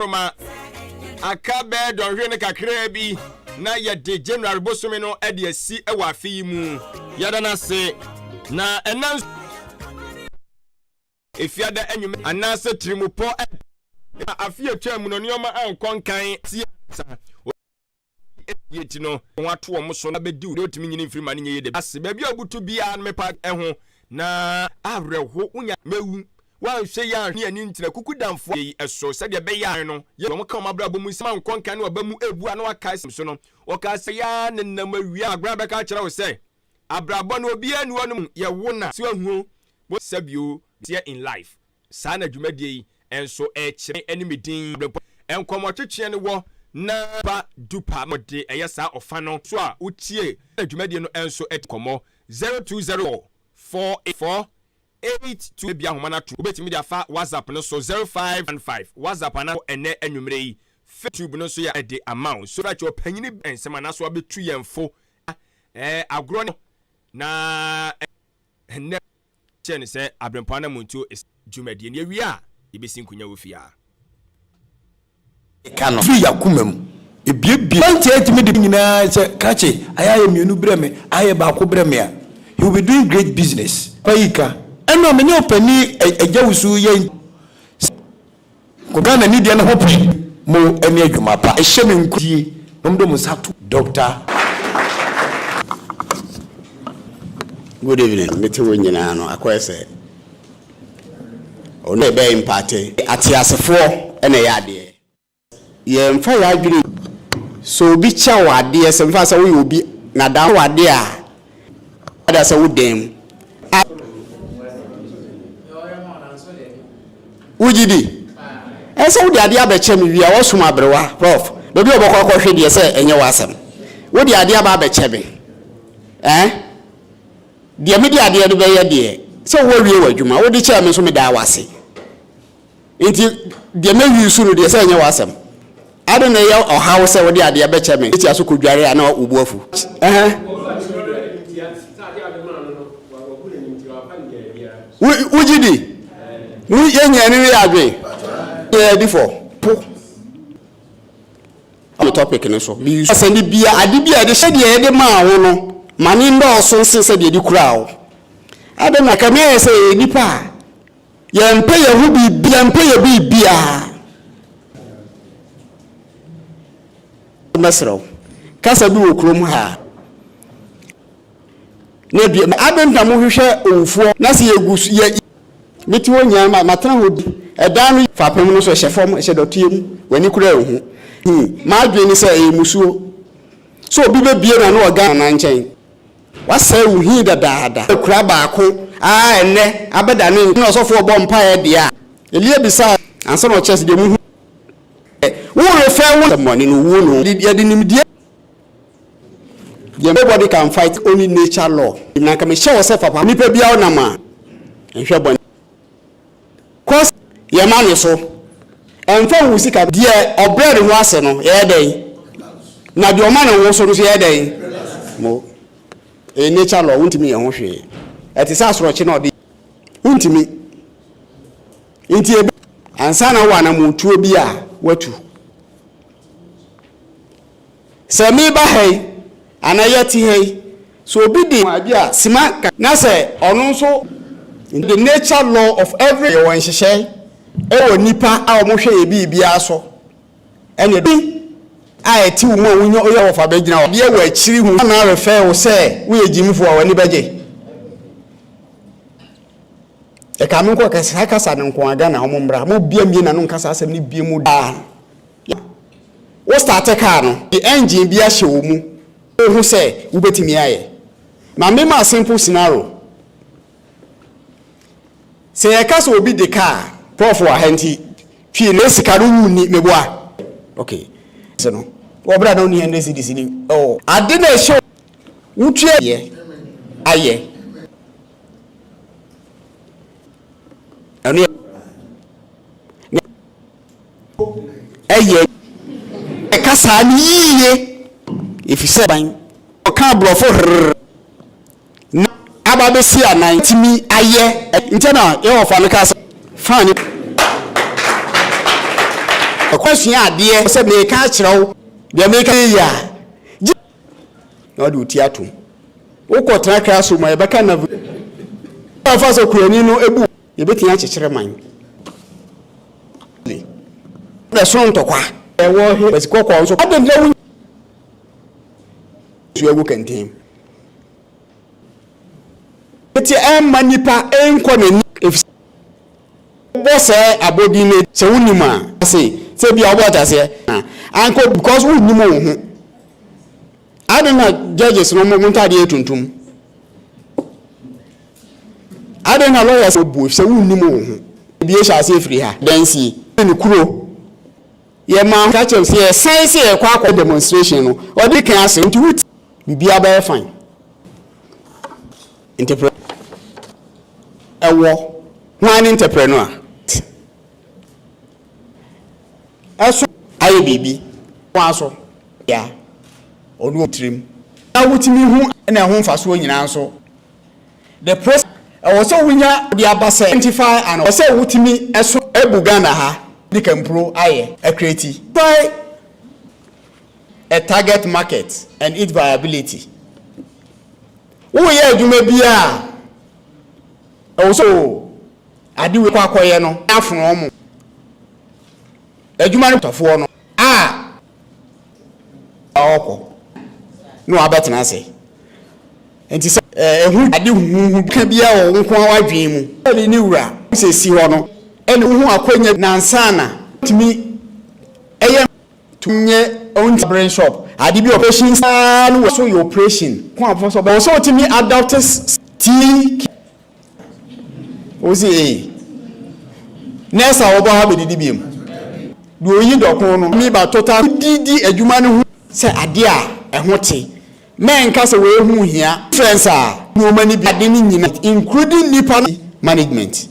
Roma akabe don hwe ne kakra bi na ye de January bosome no e de asi e wa afi mu yada na se na enan efiada enwum anase trimupo afi atwa mu no nioma ankonkan ti yeti no wato wo so na bedi wo timi nyini mfiri ma ne yede ase ba bi obutu bia me pa eho na awreho unya mewu wan hwe ya hwe ani ntina kukudamfo yi eso se de be ya no ye mo ka ma brabo mu sima nkonkan no ba mu ebu ano aka so no o ka se ya nenam awia agra be ka kire wo se abrabo no obi anu onum ye wo na se ahu bo sabio here in life sana dwumadie yi enso e kire enimedin enkomo twetwe ne wo na ba dupa mode eyesa ofa no so a utie adwumadie no enso etkomo 020 484 82 bia homana to obetimi dia fa WhatsApp no so 0515 WhatsApp na ene anwumre yi YouTube no so ya de amount so that your panyini ensema na so abetu yemfo agro na ene chen say Abrempong Anamontuo is dwumadie ne wi a ibesi nkunya wo fia kano fi yakumam ebiebi ante etimi de nyina se kache ayaye mienu breme ayaye ba ko breme a he will be doing great business paika eno me ne opani ejawusu ye ko gana ni dia na hopi mo eni adwuma pa ehye me nkudie nomdo mo satu doctor. Good evening. Meti wo nyina no akwese ono be impate atiasefo ene ya de ye mfa ya adwiri so bi cha wade se mfa sa wo obi na da wade a ada sa wo dem ujidi ese wo de ade abeche mi wi a wo soma abrewa prof do bi obokọ hwe de se enye wasem wo de ade aba abeche be de me de ade do be ye de se wo wie wadwuma wo de cha me so me da wase enti de me wi su no de se enye wasem ado na ye ohawo se wo de ade abeche me ti aso kodware ana obu afu ujidi nu yenya ni wi adwe ye before po on topic ne so bi asani bia ade bia de hye de ye ma wo no mani ndo so nse de di kura wo ade na ka me se nipa ye mpe ye hu bi bia mpe ye bi bia masro kasa bi wo krom ha ne bi adenta mo hwehwe onfuo na se yegusu ye meti wo nyama matran ho bi edan fa pem no so hye fom hye dotiem wani kura ehu ma adwe ni se e musuo so obi be bie na no oga na nchen wasa uhi dadaada kura baako ene abeda ne no so fo bo mpa e dia elie bisa ansa no chest de mu wo refe wo money no wo no ye de nimdie everybody can fight only nature law na ka me show yourself papa nipa bia na ma nhwe bon cause ye ma ne so emfa wo sika die obrede ho ase no ye den na de o ma ne wo so no ye den mo nature law wuntimi ye ho hwe etisa asoroche na odi wuntimi nti e ansa na wa na montuo bi a watu se mi ba hei anayati hei so obi di abia sima na se onu so the nature law of every one hye e nipa a omo hwe e bibia so ene bi a eti wo mo wonyo oye wo fa be gina obi e wa akiri hu na refe wo se wo ejimfo a wani beje e ka me nko kasa ne nko aga na homo mbra mo bia mie na no kasa asem ne bia mu da wo start car no the engine bia hye wo mu who say ubetimi aye ma me ma simple scenario say e ka so obi de car prof wa henti twi na sikaru ni meboa okay so no wo bra na oni hende cdc ni oh ade na show wutwe ye aye ani aye e ka sa ni ye if you say ban o kan blofo aba be si anan timi aye nti na e wo fa me ka fa ni question adeɛ sɛ me ka kyerɛw de me ka ya na ɔde uti atom wokɔ tena class room yɛbɛka na afa so kurani no ebu yɛbɛtia kyekyere man na so ntɔkwa ɛwɔ he basikɔkɔ nso adem na wo suagu kɛntɛn eti ɛmma nipa ɛnkɔ n'ani bɔsɛ abodi ne sɛ wonim a sɛ bia wobɔ taseɛ anko because wonim wo ho ade na judges no mo ntade tuntum ade na lawyers obu sɛ wonim wo ho bia hyɛ ase firi ha dansi ne kuro ye ma ka kyerɛ sɛ sense ye kwa akɔ demonstration no ɔde kan ase nti wut bibia ba fine entrepreneur ɛwɔ one entrepreneur aso aye bibi kwa so ya onu trim na wutimi hu na ho mfaso nyina so the press ɛwɔ wunya de abase identify and ɛwɔ wutimi ɛso ebu Ghana ha de kampro aye a create by a target market and its viability wo ye adwuma bia ɛwɔ ade we kwa akoye no afono mo adwuma no tofo no ɔkɔ no abetena ase enti sɛ ehu ade hu ka bia wo nko awadwen mu ele ni wura se si ho no ene hu akonya nansana timi eye tunye own brain shop ade bi operation no so your operation ko afo so be so timi adults tea ozi nessa obo ha be didi biem do yi dokon no mi ba total didi adwuma no hu se ade a ehote men ka se we hu hia friends a no mani bi ade ni nyina including nipa management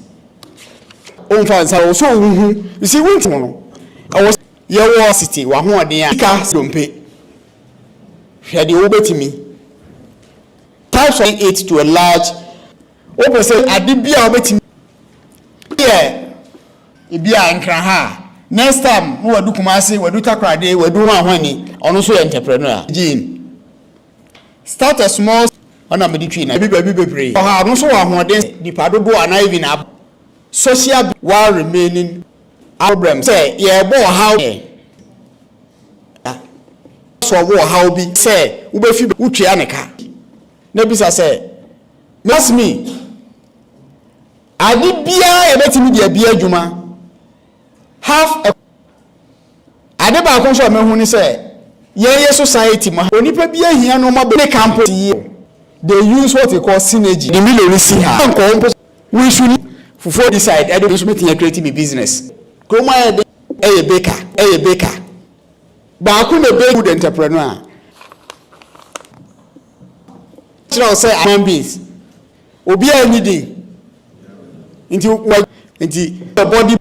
on fa so so hu you see won no awo ye wo city wa ho ode a ka dompe hwede wo betimi types of it to a large open say ade bia wo betimi ibia nkra ha next time wo wadu kumase wadu takrade wadu hwani ono so entrepreneur gene start a small on a meditri na bibi bebre ha no so wa hoden dipa dodo ana even social while remaining problem say ye bo how so wo how bi say wo be fi wutwa neka na bisa say mass me adi bia e betimi dia bia adwuma half a ade ba kon so me hu ni say ye society ma onipa bia hia no ma be campus they use what they call synergy the million see her we should for decide I don't meet create me business kroma e baker ba ku na be good entrepreneur try say human beings obi anything into the body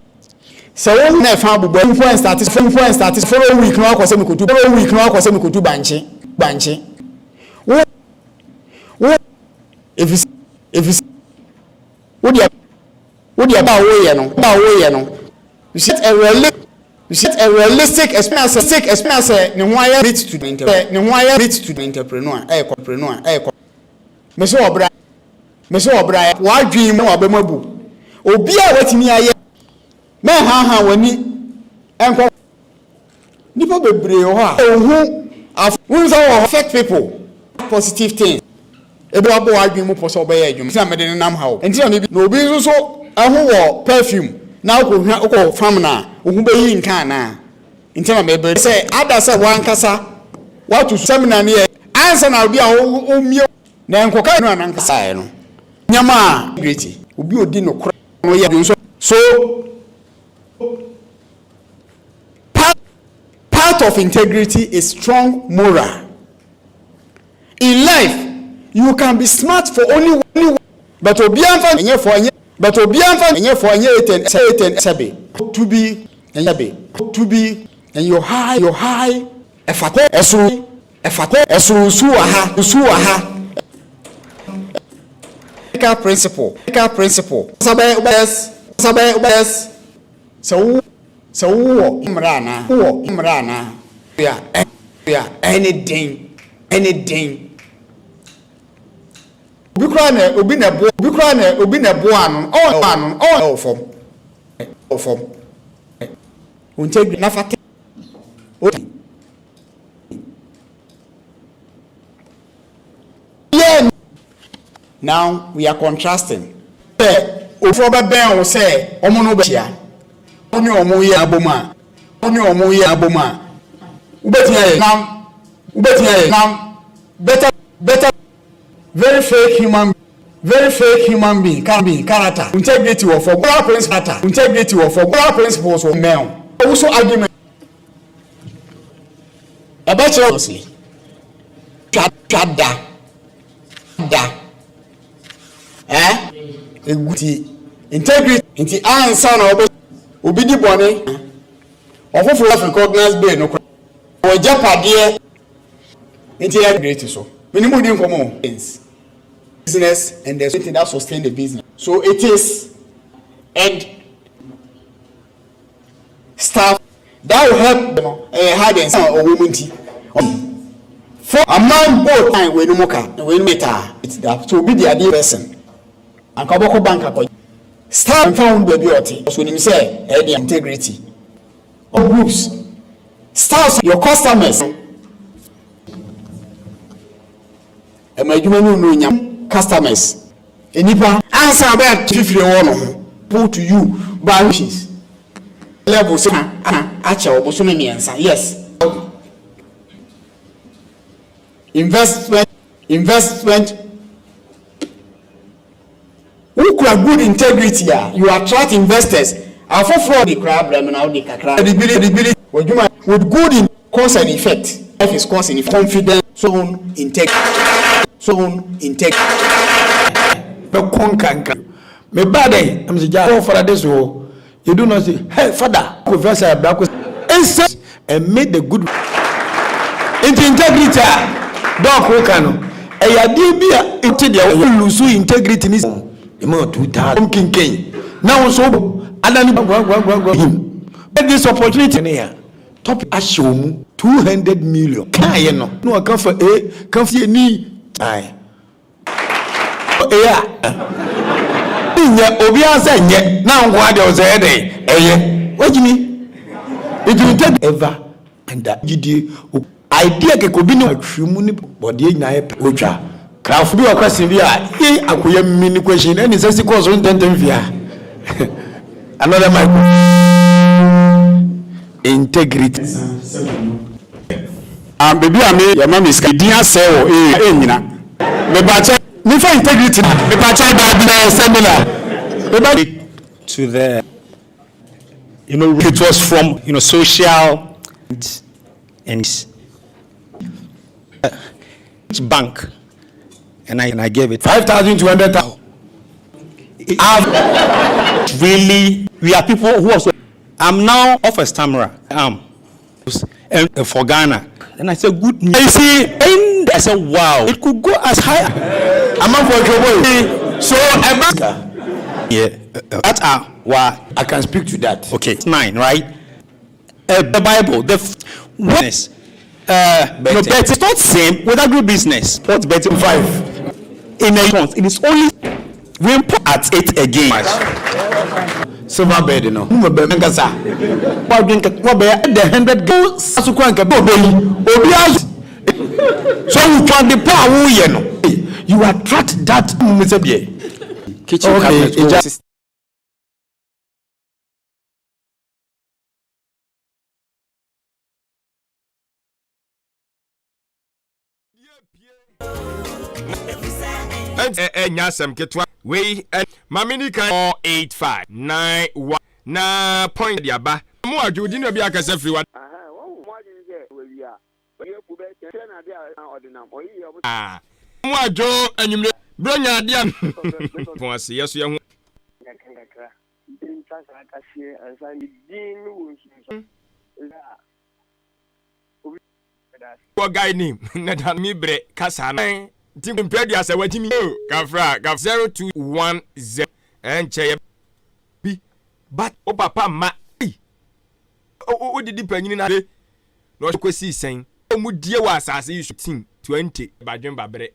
so when na fa bubu influence start follow week no akose me kotu banche wo if wo dia ba wo ye no you set a realistic experience ne ho aya reach to the entrepreneur me so obra wa dwen mu abemabu obi a watimi aye me ha wani enko nipa bebre ho a ohu who affect people positive things ebe abo adwen mu poso obe ya adwum se amede nam hawo enti na bi no obi so aho wo perfume na ko fam na ohu be yi nka na enti na me be se ada se wankasa watu seminar ne answer na obi a o mie na enko ka no anankasa no nyama great obi odi no kro no ye so part of integrity is strong moral. In life, you can be smart for only one, but obianfa enye for enye, but obianfa enye for enye eten sabe to be and your high efako esuru suwa principle sabe so So umrana. Yeah, anything. Obi na bo anu all from. Untegri na fate. Yeah. Now we are contrasting. Ofo be ben o say omo no be chia. Oni omo ye aboma. Ubetia now better very fake human being character integrity of moral principles of men also argument about honestly da integrity inti answer na obi di bone ofofo recognize be no o japade integrity so minimum din komo business and there's something that sustain the business. So it is and staff that will help hard and some or woman for among both time when you meter it's that to be the ideal person and kaboko bank staff found the beauty so when you say the integrity of groups staff your customers customers enipa answer about 51 put to you by wishes level say acha obosono miensa yes investment who could good integrity you attract investors and for fraud the crab now the credibility with good in cause and effect life is cause and confidence so integrity be konkanka me bade am se ja for this so you do not say hey father professor black and made the good integrity don ko kanu e ya die bia inte dia lose integrity ni e ma 2000 kinken now so adani gwa him this opportunity here top ashomu 200 million kan no no kan for kan for ni ai yeah nye obi ansa nye na ngwa de o say dey eye wajimi it will take ever and that gidi idea ke ko bi ni atwemu ni body nyae otwa craft bi akwase bi a ye akoya mini question any say course on tentem via another micro integrity baby ame ya mama iska dia say o nyina me ba che me for integrity me ba che ba seminar to the it was from social and bank and I gave it 5,200. Really we are people who also I'm now off a stammerer and for Ghana and I said good news. I see and I said wow it could go as high I'm not for trouble so yeah that are why I can speak to that. Okay, it's 9, right? The Bible, the witness. No, but it's not same with agribusiness. What's better? 5 in a month. It is only we at 8 again. Silver bed, you know. Who be ngasa? What drink? What be the 100 go? Asukwanka bobeli. Obi so you try the power you know. You attract that Mr. Kitchen cabinet. Nyasem ketwa we mamini kan 48591 na point dia ba mo adwudi na bi akase free wa mo adwo anyumre bronya dia pon ase yeso ye ho what guy name na dan mi bre kasa na Tim Pedia say what me Kafra 0210 and che bi but o papa ma o didi panyin na be no kwesi sen mu die wa asase yi 20 badwen babre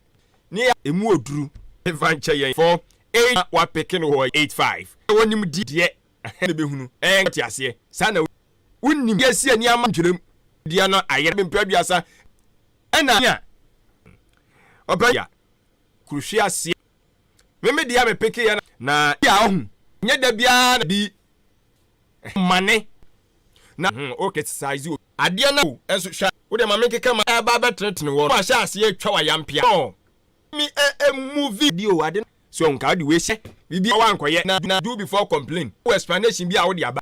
ne emu oduru evan cheyen for 8 wa peke no 85 wonim die ne behunu ti ase sa na wonnim yesi ani ama dwerem dia no ayere bempeduasa ena ya obaya kuhwe ase meme dia me peke ya na ya ohun nye da bia na bi mane na okay size o ade na enso hwa wo de mame keke ma ba betretene wo ma sha ase atwa wa yampia mi movie video ade so nka de we hye bibi wa ankoye na do before complain wo explanation bi a wo de aba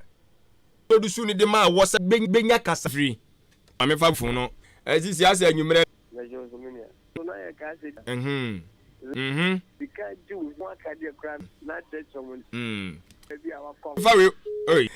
do su ni de ma wo se benya kasa free mame fa fun no sisi ase anwumre Because you want to crime, not that someone. Very,